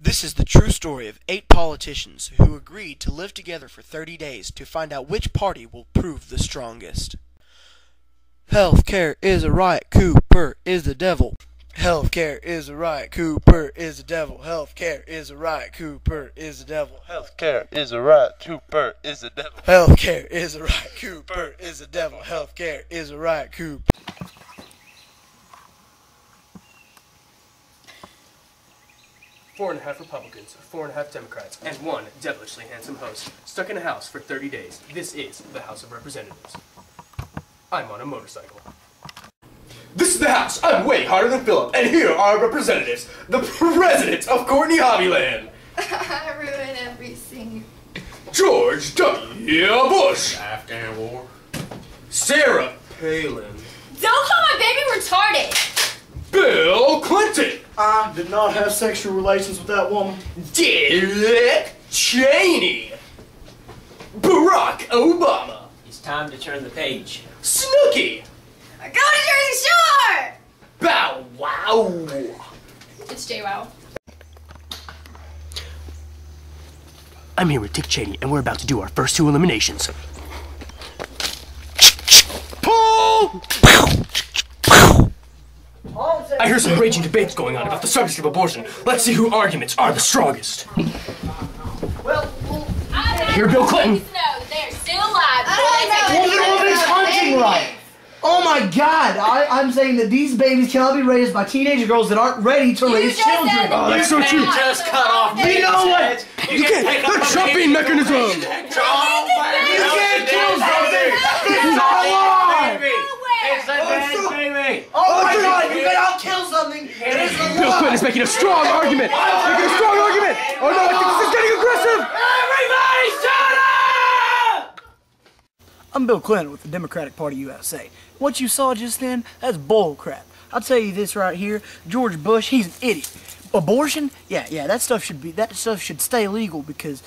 This is the true story of 8 politicians who agreed to live together for 30 days to find out which party will prove the strongest. Healthcare is a right, Cooper is the devil. Healthcare is a right, Cooper is the devil. Healthcare is a right, Cooper is the devil. Healthcare is a right, Cooper is the devil. Healthcare is a right, Cooper is the devil. Healthcare is a right, Cooper. Four and a half Republicans, 4.5 Democrats, and 1 devilishly handsome host stuck in a house for 30 days. This is the House of Representatives. I'm on a motorcycle. This is the House. I'm way hotter than Philip, and here are our representatives, the President of Courtney Hobbyland. I ruin everything. George W. Bush. Afghan War. Sarah Palin. Don't call my baby retarded. Bill Clinton. I did not have sexual relations with that woman. Dick Cheney. Barack Obama. It's time to turn the page. Snooki. Go to Jersey Shore. Bow Wow. It's JWoww. I'm here with Dick Cheney, and we're about to do our first 2 eliminations. Pull! I hear some raging debates going on about the subject of abortion. Let's see who arguments are the strongest. Here, Bill Clinton. They're still alive. Well, woman's hunting right. Oh my God! I'm saying that these babies cannot be raised by teenage girls that aren't ready to raise children. Oh, that's so true. Just cut off. You know what? You can't. The chopping mechanism. You can't kill something. This is our law. It's a dead baby. Oh my God! You cannot kill something. It is the Bill law. Clinton is making a strong argument. Making a strong argument. Oh no! I think this is getting aggressive. Everybody shut up! I'm Bill Clinton with the Democratic Party USA. What you saw just then, that's bull crap. I'll tell you this right here, George Bush, he's an idiot. Abortion? Yeah, that stuff should stay legal because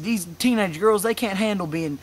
these teenage girls, they can't handle being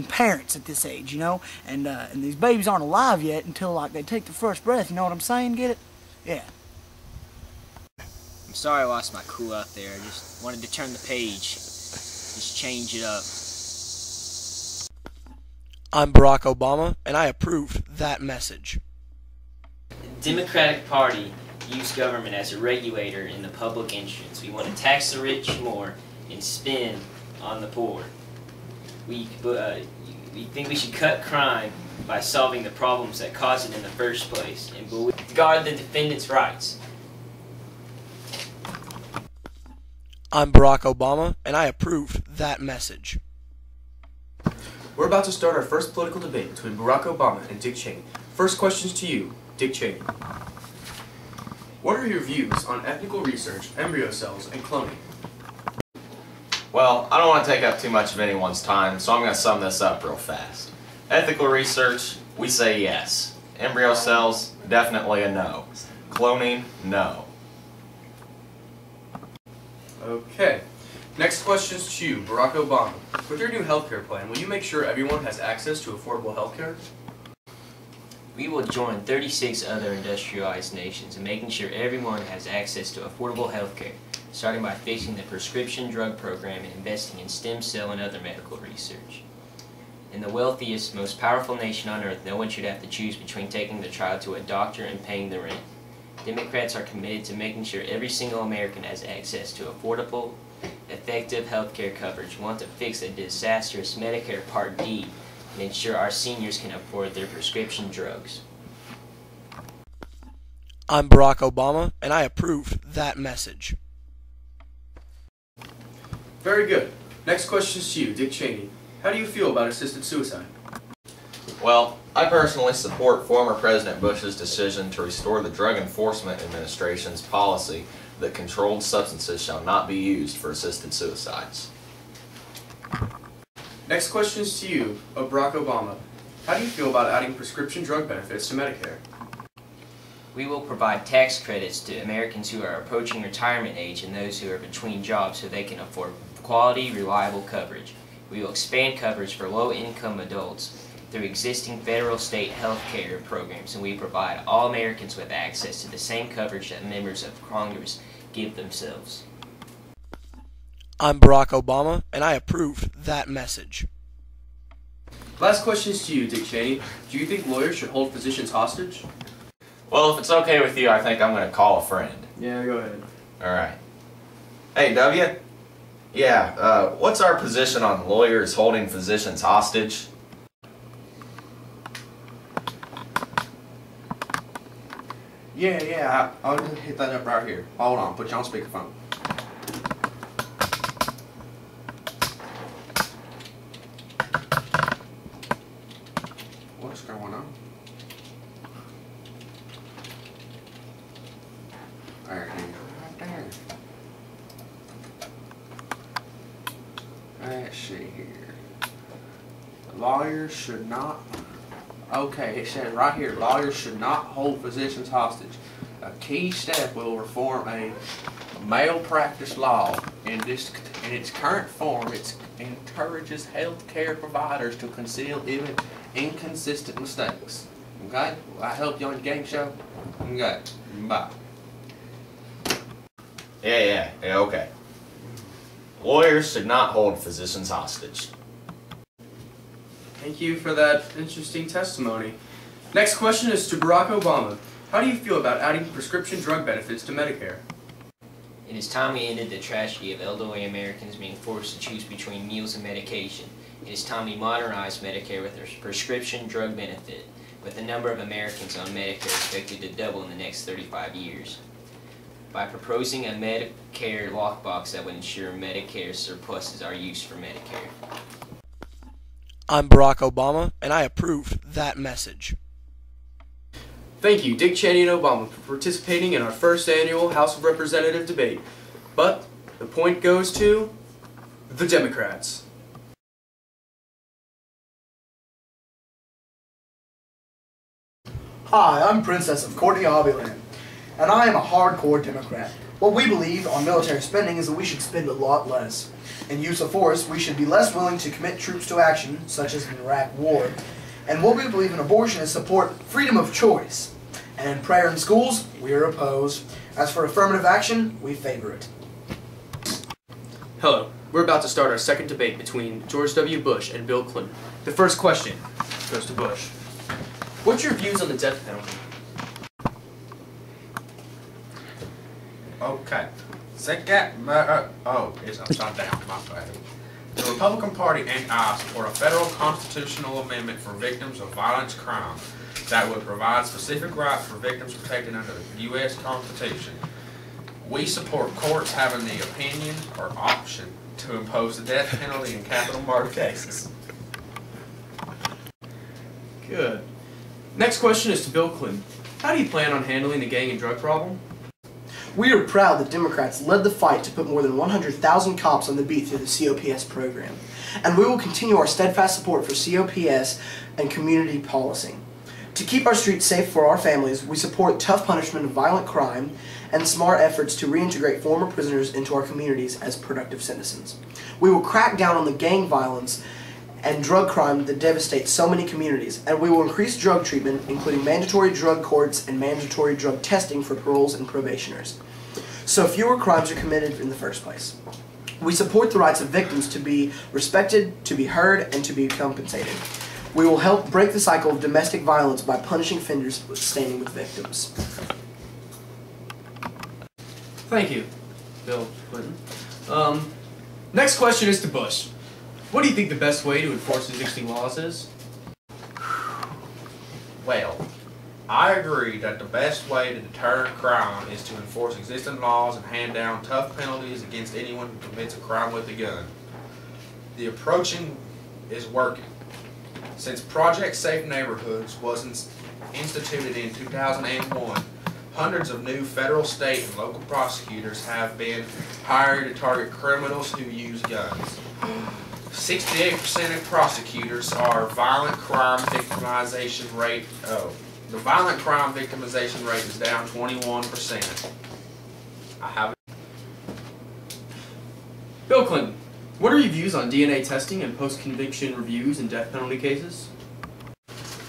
parents at this age, you know? And these babies aren't alive yet until like they take the first breath, you know what I'm saying? Get it? Yeah. I'm sorry I lost my cool out there. I just wanted to turn the page. Just change it up. I'm Barack Obama, and I approved that message. The Democratic Party use government as a regulator in the public interest. We want to tax the rich more and spend on the poor. We think we should cut crime by solving the problems that cause it in the first place and guard the defendant's rights. I'm Barack Obama, and I approved that message. We're about to start our first political debate between Barack Obama and Dick Cheney. First questions to you, Dick Cheney. What are your views on ethical research, embryo cells, and cloning? Well, I don't want to take up too much of anyone's time, so I'm going to sum this up real fast. Ethical research, we say yes. Embryo cells, definitely a no. Cloning, no. Okay. Next questions to you, Barack Obama. With your new healthcare plan, will you make sure everyone has access to affordable healthcare? We will join 36 other industrialized nations in making sure everyone has access to affordable health care, starting by fixing the prescription drug program and investing in stem cell and other medical research. In the wealthiest, most powerful nation on earth, no one should have to choose between taking their child to a doctor and paying the rent. Democrats are committed to making sure every single American has access to affordable, effective health care coverage. We want to fix a disastrous Medicare Part D and ensure our seniors can afford their prescription drugs. I'm Barack Obama, and I approved that message. Very good. Next questions to you, Dick Cheney. How do you feel about assisted suicide? Well, I personally support former President Bush's decision to restore the Drug Enforcement Administration's policy that controlled substances shall not be used for assisted suicides. Next questions to you, Barack Obama. How do you feel about adding prescription drug benefits to Medicare? We will provide tax credits to Americans who are approaching retirement age and those who are between jobs so they can afford quality, reliable coverage. We will expand coverage for low-income adults through existing federal state health care programs, and we provide all Americans with access to the same coverage that members of Congress give themselves. I'm Barack Obama, and I approve that message. Last question is to you, Dick Cheney. Do you think lawyers should hold physicians hostage? Well, if it's okay with you, I think I'm going to call a friend. Yeah, go ahead. All right. Hey, W? Yeah, what's our position on lawyers holding physicians hostage? Yeah, I'll just hit that up right here. Hold on, put you on speakerphone. What's going on? There it is, right there. Let's see here. Lawyers should not. Okay, it says right here, lawyers should not hold physicians hostage. A key step will reform a malpractice law. In its current form, it encourages healthcare providers to conceal even inconsistent mistakes. Okay? Will I help you on your game show? Okay. Bye. Yeah, okay. Lawyers should not hold physicians hostage. Thank you for that interesting testimony. Next question is to Barack Obama. How do you feel about adding prescription drug benefits to Medicare? It is time we ended the tragedy of elderly Americans being forced to choose between meals and medication. It is time we modernize Medicare with a prescription drug benefit, with the number of Americans on Medicare expected to double in the next 35 years. By proposing a Medicare lockbox that would ensure Medicare surpluses are used for Medicare. I'm Barack Obama, and I approve that message. Thank you, Dick Cheney and Obama, for participating in our first annual House of Representatives debate. But the point goes to the Democrats. Hi, I'm Princess of Courtney Hobbyland, and I am a hardcore Democrat. What we believe on military spending is that we should spend a lot less. In use of force, we should be less willing to commit troops to action, such as in the Iraq War. And what we believe in abortion is support freedom of choice. And prayer in schools, we are opposed. As for affirmative action, we favor it. Hello, we're about to start our second debate between George W. Bush and Bill Clinton. The first question goes to Bush. What's your views on the death penalty? Okay. It's upside down, my bad. The Republican Party and I support a federal constitutional amendment for victims of violent crime that would provide specific rights for victims protected under the U.S. Constitution. We support courts having the opinion or option to impose the death penalty in capital murder cases. Good. Next question is to Bill Clinton. How do you plan on handling the gang and drug problem? We are proud that Democrats led the fight to put more than 100,000 cops on the beat through the COPS program. And we will continue our steadfast support for COPS and community policing. To keep our streets safe for our families, we support tough punishment of violent crime and smart efforts to reintegrate former prisoners into our communities as productive citizens. We will crack down on the gang violence and drug crime that devastates so many communities, and we will increase drug treatment, including mandatory drug courts and mandatory drug testing for paroles and probationers, so fewer crimes are committed in the first place. We support the rights of victims to be respected, to be heard, and to be compensated. We will help break the cycle of domestic violence by punishing offenders standing with victims. Thank you, Bill Clinton. Next question is to Bush. What do you think the best way to enforce existing laws is? Well, I agree that the best way to deter crime is to enforce existing laws and hand down tough penalties against anyone who commits a crime with a gun. The approaching is working. Since Project Safe Neighborhoods was instituted in 2001, hundreds of new federal, state, and local prosecutors have been hired to target criminals who use guns. 68% of prosecutors are violent crime victimization rate. The violent crime victimization rate is down 21%. Bill Clinton, what are your views on DNA testing and post-conviction reviews in death penalty cases?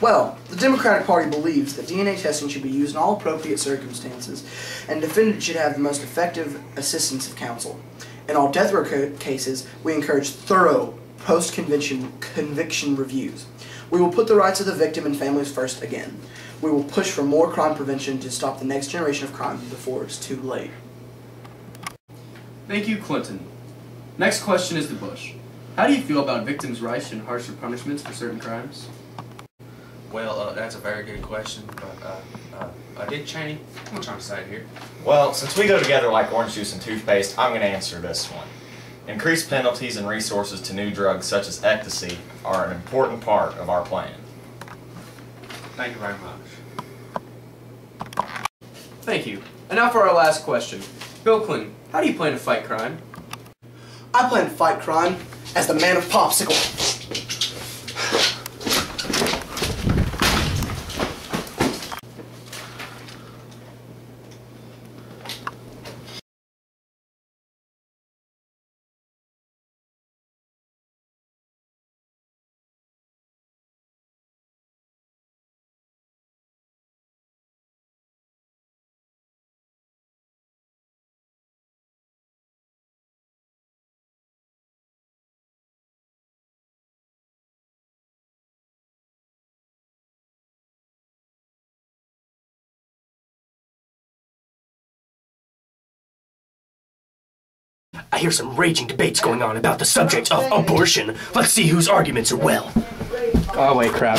Well, the Democratic Party believes that DNA testing should be used in all appropriate circumstances, and defendants should have the most effective assistance of counsel. In all death row cases, we encourage thorough post-conviction reviews. We will put the rights of the victim and families first again. We will push for more crime prevention to stop the next generation of crime before it's too late. Thank you, Clinton. Next question is to Bush. How do you feel about victims' rights and harsher punishments for certain crimes? Well, that's a very good question, but Dick Cheney, I'm trying to say here. Well, since we go together like orange juice and toothpaste, I'm going to answer this one. Increased penalties and resources to new drugs such as ecstasy are an important part of our plan. Thank you very much. Thank you. And now for our last question. Bill Clinton, how do you plan to fight crime? I plan to fight crime as the man of popsicle. I hear some raging debates going on about the subject of abortion. Let's see whose arguments are well. Oh, wait, crap.